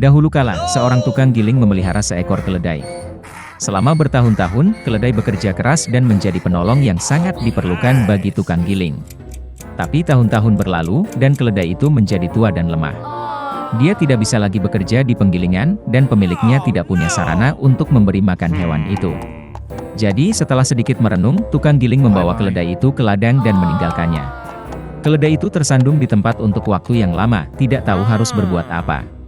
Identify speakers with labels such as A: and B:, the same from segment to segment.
A: Dahulu kala, seorang tukang giling memelihara seekor keledai. Selama bertahun-tahun, keledai bekerja keras dan menjadi penolong yang sangat diperlukan bagi tukang giling. Tapi tahun-tahun berlalu, dan keledai itu menjadi tua dan lemah. Dia tidak bisa lagi bekerja di penggilingan, dan pemiliknya tidak punya sarana untuk memberi makan hewan itu. Jadi setelah sedikit merenung, tukang giling membawa keledai itu ke ladang dan meninggalkannya. Keledai itu tersandung di tempat untuk waktu yang lama, tidak tahu harus berbuat apa.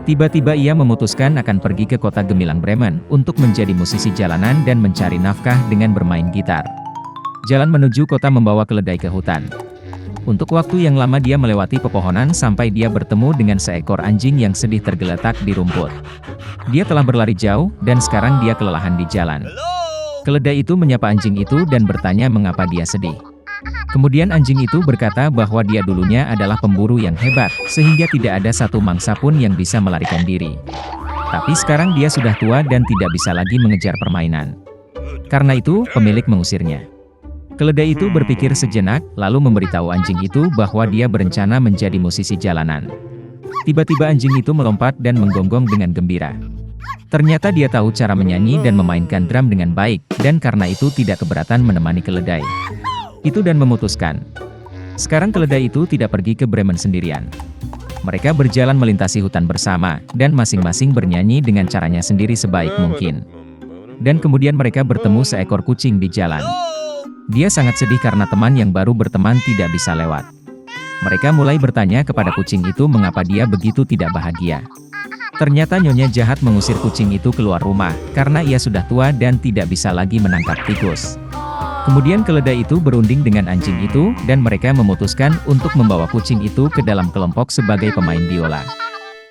A: Tiba-tiba ia memutuskan akan pergi ke kota gemilang Bremen untuk menjadi musisi jalanan dan mencari nafkah dengan bermain gitar. Jalan menuju kota membawa keledai ke hutan. Untuk waktu yang lama dia melewati pepohonan sampai dia bertemu dengan seekor anjing yang sedih tergeletak di rumput. Dia telah berlari jauh, dan sekarang dia kelelahan di jalan. Keledai itu menyapa anjing itu dan bertanya mengapa dia sedih. Kemudian anjing itu berkata bahwa dia dulunya adalah pemburu yang hebat, sehingga tidak ada satu mangsa pun yang bisa melarikan diri. Tapi sekarang dia sudah tua dan tidak bisa lagi mengejar permainan. Karena itu, pemilik mengusirnya. Keledai itu berpikir sejenak, lalu memberitahu anjing itu bahwa dia berencana menjadi musisi jalanan. Tiba-tiba anjing itu melompat dan menggonggong dengan gembira. Ternyata dia tahu cara menyanyi dan memainkan drum dengan baik, dan karena itu tidak keberatan menemani keledai itu dan memutuskan. Sekarang keledai itu tidak pergi ke Bremen sendirian. Mereka berjalan melintasi hutan bersama, dan masing-masing bernyanyi dengan caranya sendiri sebaik mungkin. Dan kemudian mereka bertemu seekor kucing di jalan. Dia sangat sedih karena teman yang baru berteman tidak bisa lewat. Mereka mulai bertanya kepada kucing itu mengapa dia begitu tidak bahagia. Ternyata nyonya jahat mengusir kucing itu keluar rumah, karena ia sudah tua dan tidak bisa lagi menangkap tikus. Kemudian keledai itu berunding dengan anjing itu, dan mereka memutuskan untuk membawa kucing itu ke dalam kelompok sebagai pemain biola.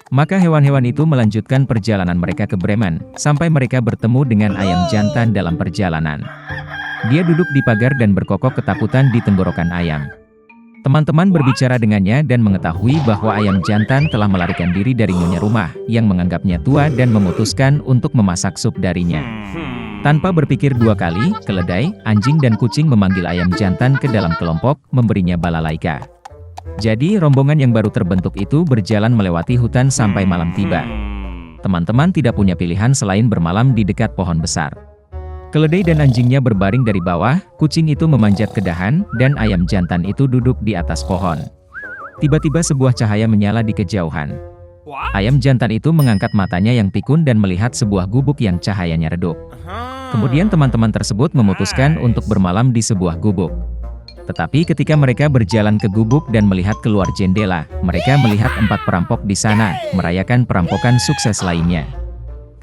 A: Maka hewan-hewan itu melanjutkan perjalanan mereka ke Bremen, sampai mereka bertemu dengan ayam jantan dalam perjalanan. Dia duduk di pagar dan berkokok ketakutan di tenggorokan ayam. Teman-teman berbicara dengannya dan mengetahui bahwa ayam jantan telah melarikan diri dari nyonya rumah, yang menganggapnya tua dan memutuskan untuk memasak sup darinya. Tanpa berpikir dua kali, keledai, anjing dan kucing memanggil ayam jantan ke dalam kelompok, memberinya balalaika. Jadi rombongan yang baru terbentuk itu berjalan melewati hutan sampai malam tiba. Teman-teman tidak punya pilihan selain bermalam di dekat pohon besar. Keledai dan anjingnya berbaring dari bawah, kucing itu memanjat ke dahan, dan ayam jantan itu duduk di atas pohon. Tiba-tiba sebuah cahaya menyala di kejauhan. Ayam jantan itu mengangkat matanya yang pikun dan melihat sebuah gubuk yang cahayanya redup. Kemudian teman-teman tersebut memutuskan untuk bermalam di sebuah gubuk. Tetapi ketika mereka berjalan ke gubuk dan melihat keluar jendela, mereka melihat 4 perampok di sana, merayakan perampokan sukses lainnya.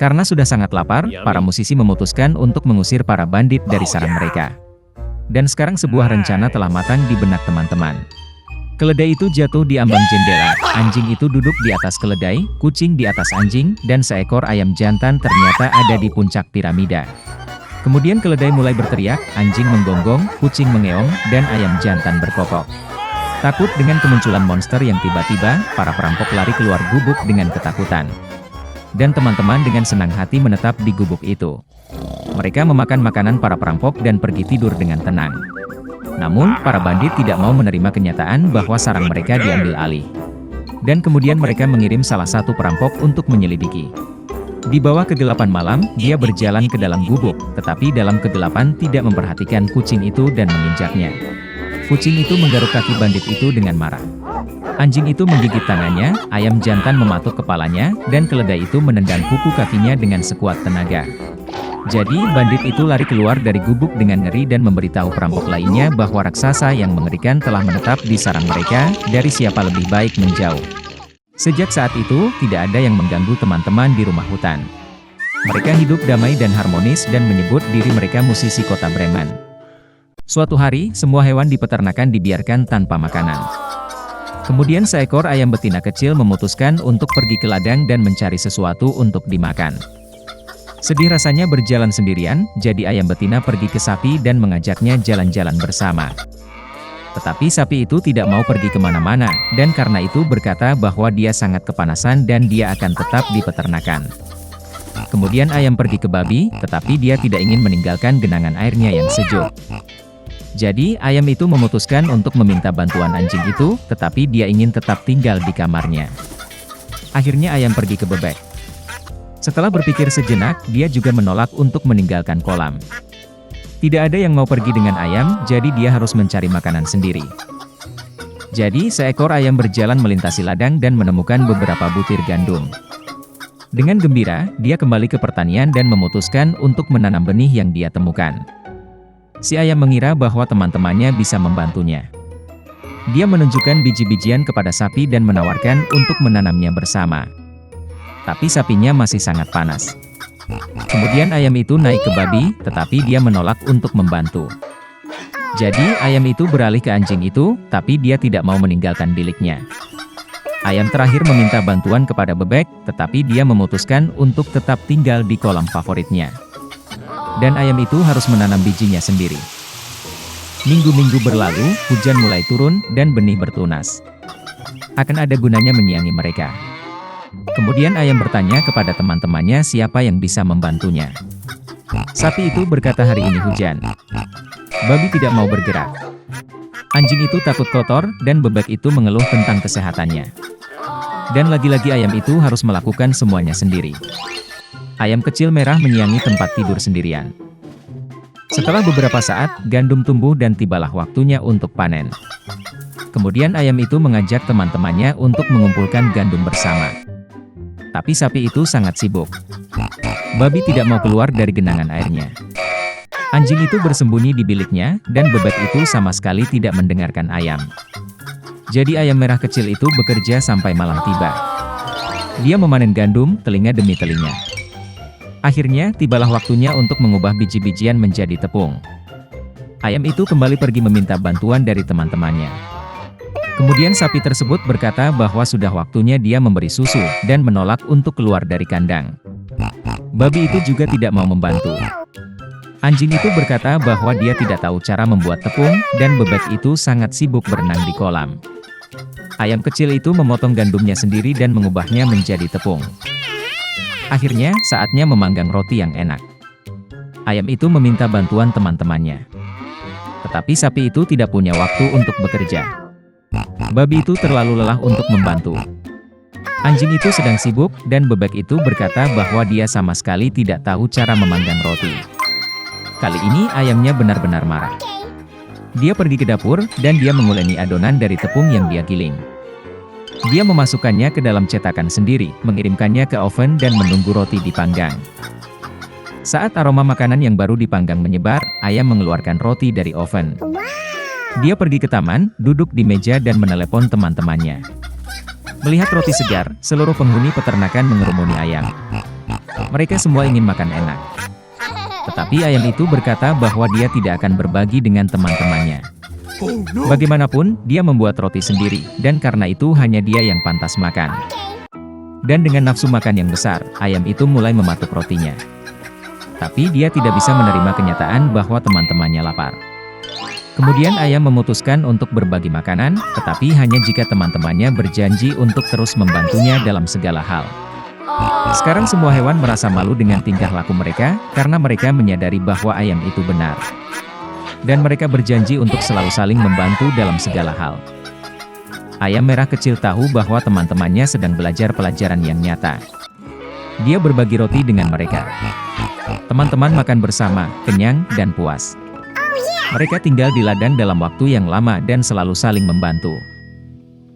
A: Karena sudah sangat lapar, para musisi memutuskan untuk mengusir para bandit dari sarang mereka. Dan sekarang sebuah rencana telah matang di benak teman-teman. Keledai itu jatuh di ambang jendela, anjing itu duduk di atas keledai, kucing di atas anjing, dan seekor ayam jantan ternyata ada di puncak piramida. Kemudian keledai mulai berteriak, anjing menggonggong, kucing mengeong, dan ayam jantan berkokok. Takut dengan kemunculan monster yang tiba-tiba, para perampok lari keluar gubuk dengan ketakutan. Dan teman-teman dengan senang hati menetap di gubuk itu. Mereka memakan makanan para perampok dan pergi tidur dengan tenang. Namun, para bandit tidak mau menerima kenyataan bahwa sarang mereka diambil alih. Dan kemudian mereka mengirim salah satu perampok untuk menyelidiki. Di bawah kegelapan malam, dia berjalan ke dalam gubuk, tetapi dalam kegelapan tidak memperhatikan kucing itu dan menginjaknya. Kucing itu menggaruk kaki bandit itu dengan marah. Anjing itu menggigit tangannya, ayam jantan mematuk kepalanya, dan keledai itu menendang kuku kakinya dengan sekuat tenaga. Jadi, bandit itu lari keluar dari gubuk dengan ngeri dan memberitahu perampok lainnya bahwa raksasa yang mengerikan telah menetap di sarang mereka, dari siapa lebih baik menjauh. Sejak saat itu, tidak ada yang mengganggu teman-teman di rumah hutan. Mereka hidup damai dan harmonis dan menyebut diri mereka musisi kota Bremen. Suatu hari, semua hewan di peternakan dibiarkan tanpa makanan. Kemudian seekor ayam betina kecil memutuskan untuk pergi ke ladang dan mencari sesuatu untuk dimakan. Sedih rasanya berjalan sendirian, jadi ayam betina pergi ke sapi dan mengajaknya jalan-jalan bersama. Tetapi sapi itu tidak mau pergi kemana-mana, dan karena itu berkata bahwa dia sangat kepanasan dan dia akan tetap di peternakan. Kemudian ayam pergi ke babi, tetapi dia tidak ingin meninggalkan genangan airnya yang sejuk. Jadi, ayam itu memutuskan untuk meminta bantuan anjing itu, tetapi dia ingin tetap tinggal di kamarnya. Akhirnya ayam pergi ke bebek. Setelah berpikir sejenak, dia juga menolak untuk meninggalkan kolam. Tidak ada yang mau pergi dengan ayam, jadi dia harus mencari makanan sendiri. Jadi, seekor ayam berjalan melintasi ladang dan menemukan beberapa butir gandum. Dengan gembira, dia kembali ke pertanian dan memutuskan untuk menanam benih yang dia temukan. Si ayam mengira bahwa teman-temannya bisa membantunya. Dia menunjukkan biji-bijian kepada sapi dan menawarkan untuk menanamnya bersama. Tapi sapinya masih sangat panas. Kemudian ayam itu naik ke babi, tetapi dia menolak untuk membantu. Jadi, ayam itu beralih ke anjing itu, tapi dia tidak mau meninggalkan biliknya. Ayam terakhir meminta bantuan kepada bebek, tetapi dia memutuskan untuk tetap tinggal di kolam favoritnya. Dan ayam itu harus menanam bijinya sendiri. Minggu-minggu berlalu, hujan mulai turun, dan benih bertunas. Akan ada gunanya menyiangi mereka. Kemudian ayam bertanya kepada teman-temannya siapa yang bisa membantunya. Sapi itu berkata hari ini hujan. Babi tidak mau bergerak. Anjing itu takut kotor, dan bebek itu mengeluh tentang kesehatannya. Dan lagi-lagi ayam itu harus melakukan semuanya sendiri. Ayam kecil merah menyiangi tempat tidur sendirian. Setelah beberapa saat, gandum tumbuh dan tibalah waktunya untuk panen. Kemudian ayam itu mengajak teman-temannya untuk mengumpulkan gandum bersama. Tapi sapi itu sangat sibuk. Babi tidak mau keluar dari genangan airnya. Anjing itu bersembunyi di biliknya, dan bebek itu sama sekali tidak mendengarkan ayam. Jadi ayam merah kecil itu bekerja sampai malam tiba. Dia memanen gandum, telinga demi telinga. Akhirnya, tibalah waktunya untuk mengubah biji-bijian menjadi tepung. Ayam itu kembali pergi meminta bantuan dari teman-temannya. Kemudian sapi tersebut berkata bahwa sudah waktunya dia memberi susu, dan menolak untuk keluar dari kandang. Babi itu juga tidak mau membantu. Anjing itu berkata bahwa dia tidak tahu cara membuat tepung, dan bebek itu sangat sibuk berenang di kolam. Ayam kecil itu memotong gandumnya sendiri dan mengubahnya menjadi tepung. Akhirnya, saatnya memanggang roti yang enak. Ayam itu meminta bantuan teman-temannya. Tetapi sapi itu tidak punya waktu untuk bekerja. Babi itu terlalu lelah untuk membantu. Anjing itu sedang sibuk, dan bebek itu berkata bahwa dia sama sekali tidak tahu cara memanggang roti. Kali ini ayamnya benar-benar marah. Dia pergi ke dapur, dan dia menguleni adonan dari tepung yang dia giling. Dia memasukkannya ke dalam cetakan sendiri, mengirimkannya ke oven dan menunggu roti dipanggang. Saat aroma makanan yang baru dipanggang menyebar, ayam mengeluarkan roti dari oven. Dia pergi ke taman, duduk di meja dan menelepon teman-temannya. Melihat roti segar, seluruh penghuni peternakan mengerumuni ayam. Mereka semua ingin makan enak. Tetapi ayam itu berkata bahwa dia tidak akan berbagi dengan teman-temannya. Bagaimanapun, dia membuat roti sendiri, dan karena itu hanya dia yang pantas makan. Dan dengan nafsu makan yang besar, ayam itu mulai mematuk rotinya. Tapi dia tidak bisa menerima kenyataan bahwa teman-temannya lapar. Kemudian ayam memutuskan untuk berbagi makanan, tetapi hanya jika teman-temannya berjanji untuk terus membantunya dalam segala hal. Sekarang semua hewan merasa malu dengan tingkah laku mereka, karena mereka menyadari bahwa ayam itu benar. Dan mereka berjanji untuk selalu saling membantu dalam segala hal. Ayam merah kecil tahu bahwa teman-temannya sedang belajar pelajaran yang nyata. Dia berbagi roti dengan mereka. Teman-teman makan bersama, kenyang, dan puas. Mereka tinggal di ladang dalam waktu yang lama dan selalu saling membantu.